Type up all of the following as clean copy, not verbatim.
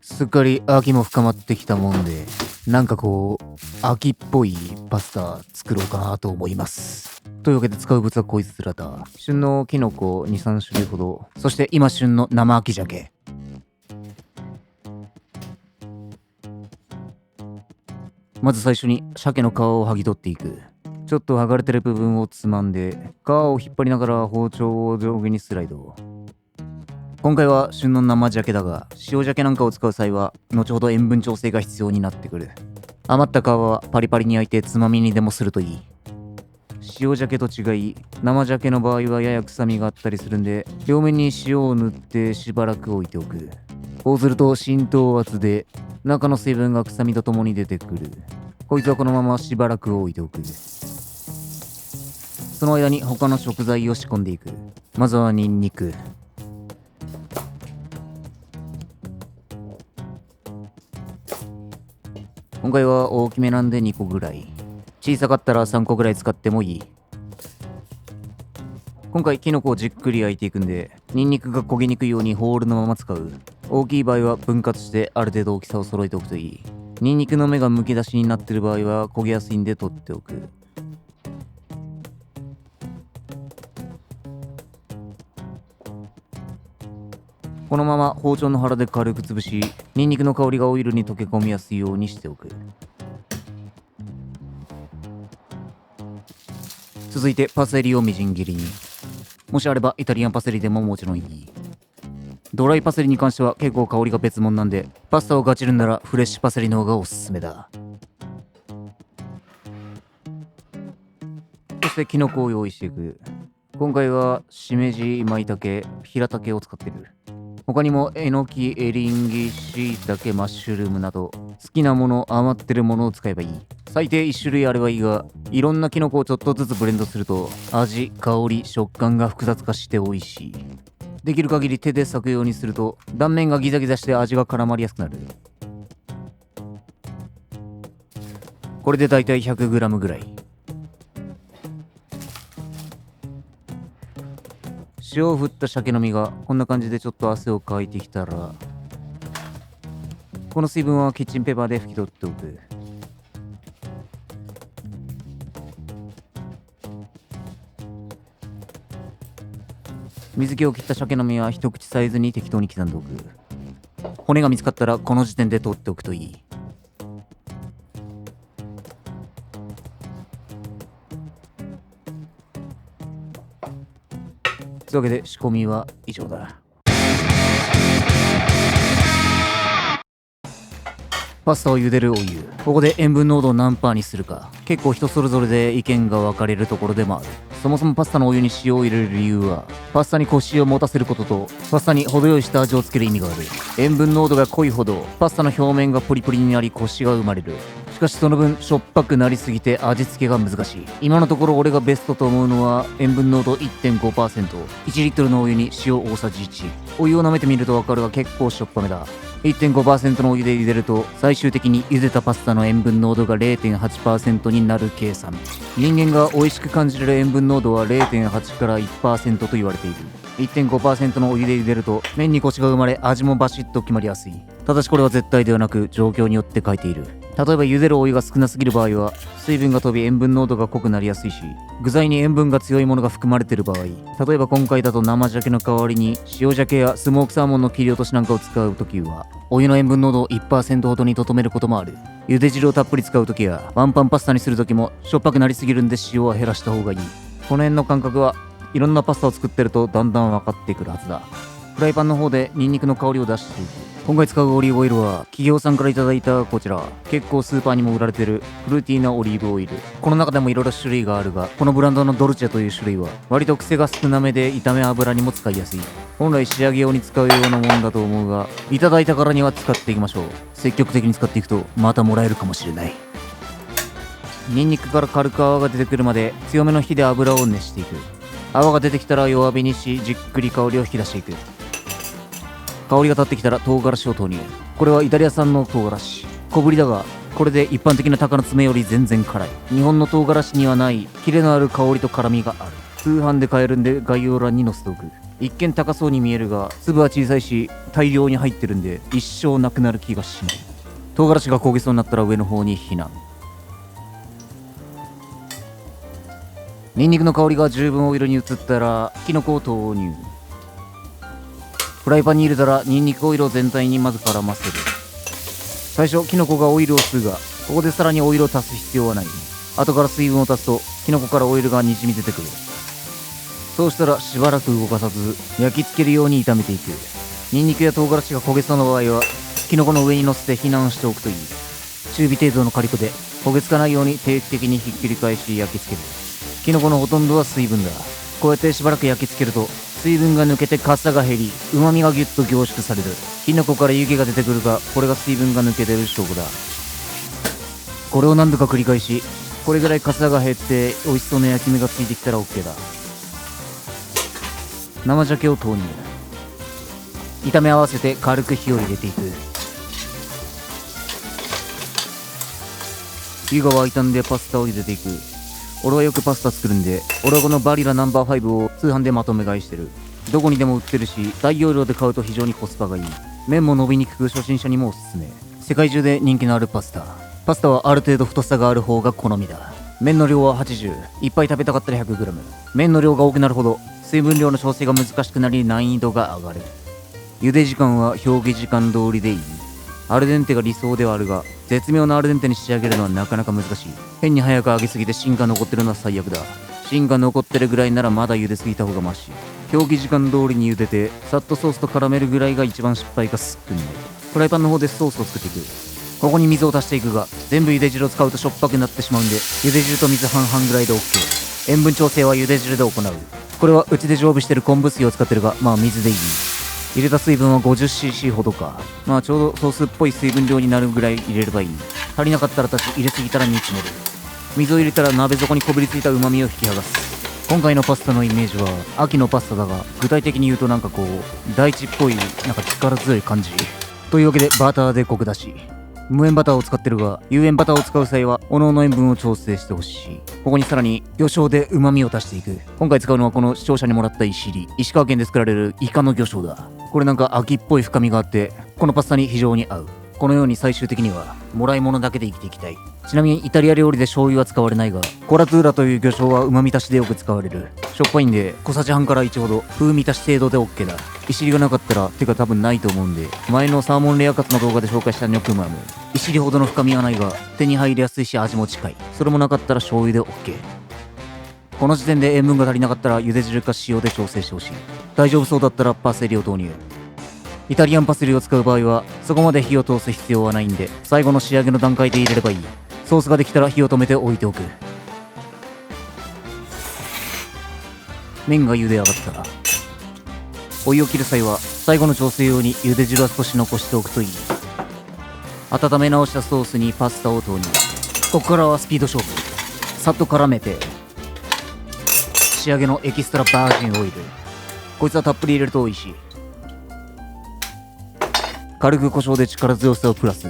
すっかり秋も深まってきたもんで、なんかこう、秋っぽいパスタ作ろうかなと思います。というわけで使う物はこいつらだ。旬のキノコ2、3種類ほど、そして今旬の生秋鮭。まず最初に鮭の皮を剥ぎ取っていく。ちょっと剥がれてる部分をつまんで、皮を引っ張りながら包丁を上下にスライド。今回は旬の生鮭だが、塩鮭なんかを使う際は後ほど塩分調整が必要になってくる。余った皮はパリパリに焼いてつまみにでもするといい。塩鮭と違い、生鮭の場合はやや臭みがあったりするんで、両面に塩を塗ってしばらく置いておく。こうすると浸透圧で中の水分が臭みとともに出てくる。こいつはこのまましばらく置いておく。その間に他の食材を仕込んでいく。まずはニンニク。今回は大きめなんで2個ぐらい。小さかったら3個ぐらい使ってもいい。今回キノコをじっくり焼いていくんで、ニンニクが焦げにくいようにホールのまま使う。大きい場合は分割してある程度大きさを揃えておくといい。ニンニクの芽がむき出しになってる場合は焦げやすいんで取っておく。このまま包丁の腹で軽く潰し、ニンニクの香りがオイルに溶け込みやすいようにしておく。続いてパセリをみじん切りに。もしあればイタリアンパセリでももちろんいい。ドライパセリに関しては結構香りが別物なんで、パスタをガチるんならフレッシュパセリの方がおすすめだ。そしてキノコを用意していく。今回はしめじ、舞茸、平茸を使ってる。他にもえのき、エリンギ、しいたけ、マッシュルームなど好きなもの、余ってるものを使えばいい。最低1種類あればいいが、いろんなキノコをちょっとずつブレンドすると味、香り、食感が複雑化して美味しい。できる限り手で裂くようにすると断面がギザギザして味が絡まりやすくなる。これでだいたい 100g ぐらい。塩を振った鮭の身がこんな感じでちょっと汗をかいてきたら、この水分はキッチンペーパーで拭き取っておく。水気を切った鮭の身は一口サイズに適当に刻んでおく。骨が見つかったらこの時点で取っておくといい。というわけで仕込みは以上だ。パスタを茹でるお湯。ここで塩分濃度を何パーにするか、結構人それぞれで意見が分かれるところでもある。そもそもパスタのお湯に塩を入れる理由は、パスタにコシを持たせることと、パスタに程よい下味をつける意味がある。塩分濃度が濃いほどパスタの表面がプリプリになりコシが生まれる。しかしその分しょっぱくなりすぎて味付けが難しい。今のところ俺がベストと思うのは塩分濃度 1.5%、 1リットルのお湯に塩大さじ1。お湯を舐めてみると分かるが結構しょっぱめだ。1.5% のお湯で茹でると最終的に茹でたパスタの塩分濃度が 0.8% になる計算。人間が美味しく感じる塩分濃度は 0.8 から 1% と言われている。1.5% のお湯で茹でると麺にコシが生まれ味もバシッと決まりやすい。ただしこれは絶対ではなく状況によって書いている。例えば茹でるお湯が少なすぎる場合は水分が飛び塩分濃度が濃くなりやすいし、具材に塩分が強いものが含まれている場合、例えば今回だと生鮭の代わりに塩鮭やスモークサーモンの切り落としなんかを使うときはお湯の塩分濃度を 1% ほどにとどめることもある。茹で汁をたっぷり使うときやワンパンパスタにするときもしょっぱくなりすぎるんで塩は減らした方がいい。この辺の感覚はいろんなパスタを作ってるとだんだん分かってくるはずだ。フライパンの方でニンニクの香りを出していく。今回使うオリーブオイルは企業さんからいただいたこちら、結構スーパーにも売られてるフルーティーなオリーブオイル。この中でもいろいろ種類があるが、このブランドのドルチェという種類は割と癖が少なめで炒め油にも使いやすい。本来仕上げ用に使うようなもんだと思うが、いただいたからには使っていきましょう。積極的に使っていくとまたもらえるかもしれない。ニンニクから軽く泡が出てくるまで強めの火で油を熱していく。泡が出てきたら弱火にしじっくり香りを引き出していく。香りが立ってきたら唐辛子を投入。これはイタリア産の唐辛子。小ぶりだがこれで一般的な鷹の爪より全然辛い。日本の唐辛子にはないキレのある香りと辛みがある。通販で買えるんで概要欄に載せておく。一見高そうに見えるが粒は小さいし大量に入ってるんで一生なくなる気がしない。唐辛子が焦げそうになったら上の方に避難。ニンニクの香りが十分オイルに移ったらキノコを投入。フライパンに入れたらニンニクオイルを全体にまず絡ませる。最初キノコがオイルを吸うがここでさらにオイルを足す必要はない。後から水分を足すとキノコからオイルがにじみ出てくる。そうしたらしばらく動かさず焼き付けるように炒めていく。ニンニクや唐辛子が焦げそうな場合はキノコの上に乗せて避難しておくといい。中火程度の火力で焦げつかないように定期的にひっくり返し焼き付ける。キノコのほとんどは水分だ。こうやってしばらく焼き付けると水分が抜けてかさが減り旨味がギュッと凝縮される。キノコから湯気が出てくるがこれが水分が抜けてる証拠だ。これを何度か繰り返しこれぐらいかさが減って美味しそうな焼き目がついてきたら OK だ。生鮭を投入。炒め合わせて軽く火を入れていく。湯が沸いたんでパスタを茹でていく。俺はよくパスタ作るんで俺はこのバリラナンバー5を通販でまとめ買いしてる。どこにでも売ってるし大容量で買うと非常にコスパがいい。麺も伸びにくく初心者にもおすすめ。世界中で人気のあるパスタはある程度太さがある方が好みだ。麺の量は80。いっぱい食べたかったら 100g。 麺の量が多くなるほど水分量の調整が難しくなり難易度が上がる。茹で時間は表記時間通りでいい。アルデンテが理想ではあるが絶妙なアルデンテに仕上げるのはなかなか難しい。変に早く揚げすぎて芯が残ってるのは最悪だ。芯が残ってるぐらいならまだ茹ですぎた方がマシ。表記時間通りに茹でてさっとソースと絡めるぐらいが一番失敗が少ない。フライパンの方でソースを作っていく。ここに水を足していくが全部茹で汁を使うとしょっぱくなってしまうんで茹で汁と水半々ぐらいで OK。 塩分調整は茹で汁で行う。これはうちで常備してる昆布水を使ってるがまあ水でいい。入れた水分は 50cc ほどか。まあちょうどソースっぽい水分量になるぐらい入れればいい。足りなかったら足し入れすぎたら煮詰める。水を入れたら鍋底にこびりついた旨味を引き剥がす。今回のパスタのイメージは秋のパスタだが具体的に言うとなんかこう大地っぽいなんか力強い感じというわけでバターでコク出し。無塩バターを使ってるが有塩バターを使う際は各々塩分を調整してほしい。ここにさらに魚醤で旨味を足していく。今回使うのはこの視聴者にもらった石川県で作られるイカの魚醤だ。これなんか秋っぽい深みがあってこのパスタに非常に合う。このように最終的にはもらい物だけで生きていきたい。ちなみにイタリア料理で醤油は使われないがコラトゥーラという魚醤は旨味足しでよく使われる。しょっぱいんで小さじ半から1ほど風味足し程度で OK だ。いしりがなかったらてか多分ないと思うんで前のサーモンレアカツの動画で紹介したニョクマム。いしりほどの深みはないが手に入りやすいし味も近い。それもなかったら醤油で OK。 この時点で塩分が足りなかったら茹で汁か塩で調整してほしい。大丈夫そうだったらパセリを投入。イタリアンパセリを使う場合はそこまで火を通す必要はないんで最後の仕上げの段階で入れればいい。ソースができたら火を止めて置いておく。麺が茹で上がったらお湯を切る際は最後の調整用に茹で汁は少し残しておくといい。温め直したソースにパスタを投入。ここからはスピード勝負。さっと絡めて仕上げのエキストラバージンオイル。こいつはたっぷり入れると美味しい。軽く胡椒で力強さをプラス。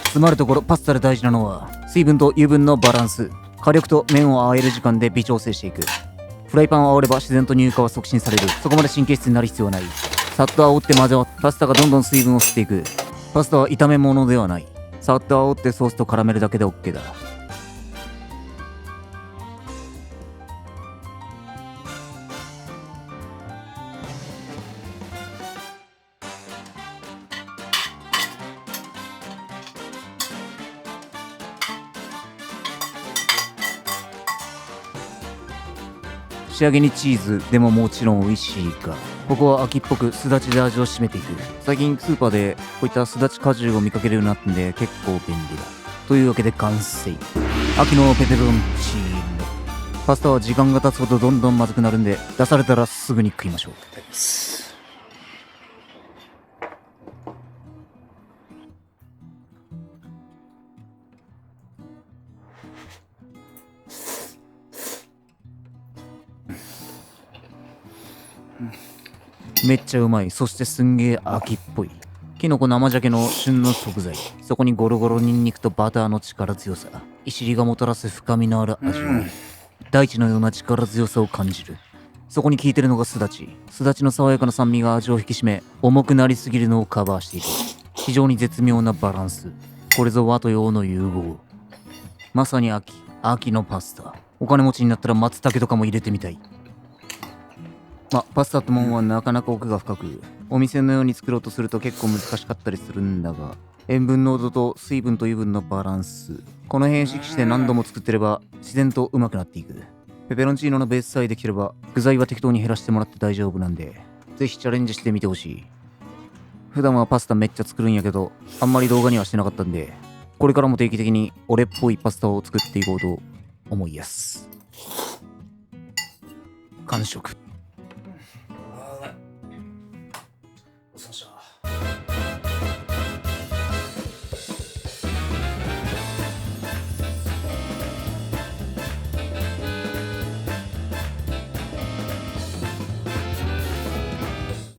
詰まるところパスタで大事なのは水分と油分のバランス。火力と麺を和える時間で微調整していく。フライパンを煽れば自然と乳化は促進される。そこまで神経質になる必要はない。さっと煽って混ぜ合わパスタがどんどん水分を吸っていく。パスタは炒め物ではない。さっと煽ってソースと絡めるだけで OK だ。仕上げにチーズでももちろん美味しいがここは秋っぽくすだちで味を締めていく。最近スーパーでこういったすだち果汁を見かけるようになったんで結構便利だ。というわけで完成。秋のペペロンチーノ。パスタは時間が経つほどどんどんまずくなるんで出されたらすぐに食いましょう。めっちゃうまい。そしてすんげえ秋っぽい。キノコ生鮭の旬の食材。そこにゴロゴロニンニクとバターの力強さ。いしりがもたらす深みのある味わい。大地のような力強さを感じる。そこに効いてるのがすだち。すだちの爽やかな酸味が味を引き締め、重くなりすぎるのをカバーしている。非常に絶妙なバランス。これぞ和と洋の融合。まさに秋のパスタ。お金持ちになったら松茸とかも入れてみたい。パスタってもんはなかなか奥が深く、お店のように作ろうとすると結構難しかったりするんだが、塩分濃度と水分と油分のバランス、この辺意識して何度も作ってれば自然とうまくなっていく。ペペロンチーノのベースさえできれば具材は適当に減らしてもらって大丈夫なんで、ぜひチャレンジしてみてほしい。普段はパスタめっちゃ作るんやけど、あんまり動画にはしてなかったんで、これからも定期的に俺っぽいパスタを作っていこうと思いやす。完食。お疲れ様でした。